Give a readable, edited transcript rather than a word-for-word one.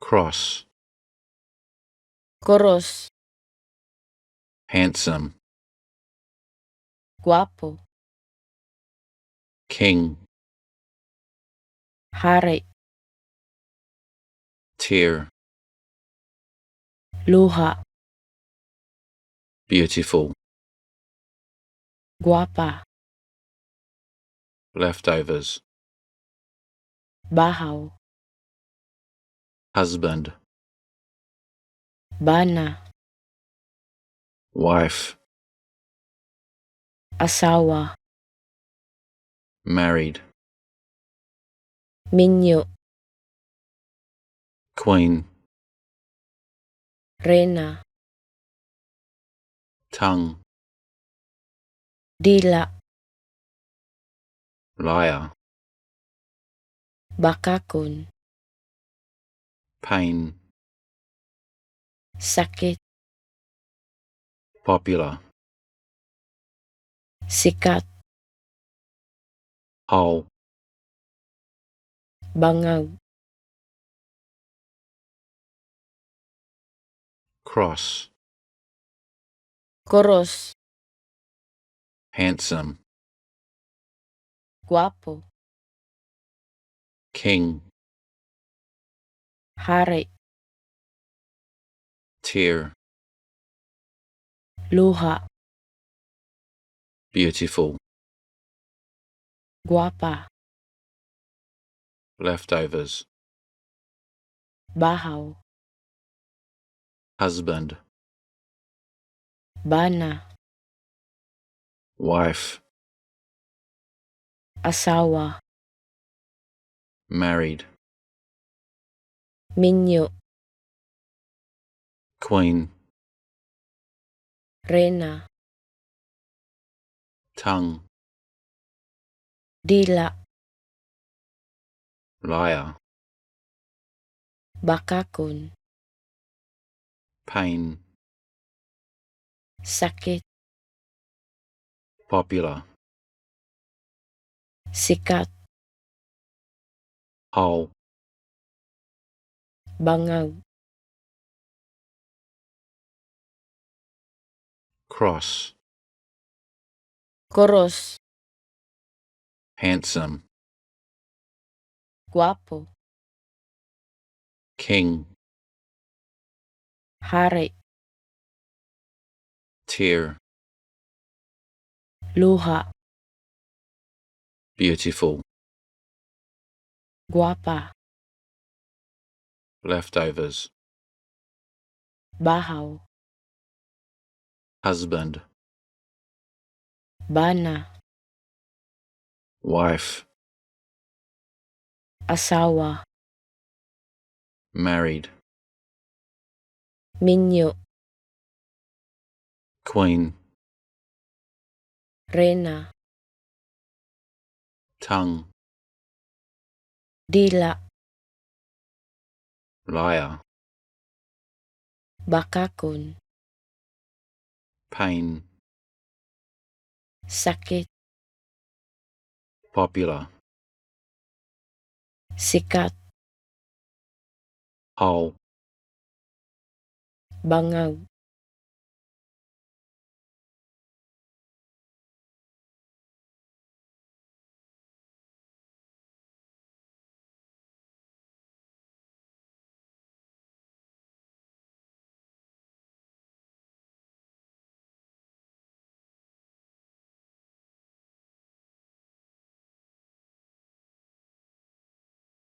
cross, Kuros. handsome, Guwapo. king, Hari. tear, Luha. beautiful, Guwapa. leftovers, Bahaw. husband, Bana. wife, Asawa. married, Minyo. queen, Rena. tongue, Dila. liar, Bakakon. pain, Sakit. popular, Sikat. whole, Bangag. cross, Kuros. handsome, Guwapo. king, Hari. tear, Luha. beautiful, Guwapa. leftovers, Bahaw. husband, Bana. wife, Asawa. married, Minyo. queen, Rena. tongue, Dila. liar, Bakakon. pain, Sakit. popular, Sikat. whole, Bangag. cross, Kuros. handsome, Guwapo. king, Hari. tear, Luha. beautiful, Guwapa. leftovers, Bahaw. husband, Bana. wife, Asawa. married, Minyo. queen, Rena. tongue, Dila. liar, Bakakon. pain, Sakit. popular, Sikat. whole, Bangag.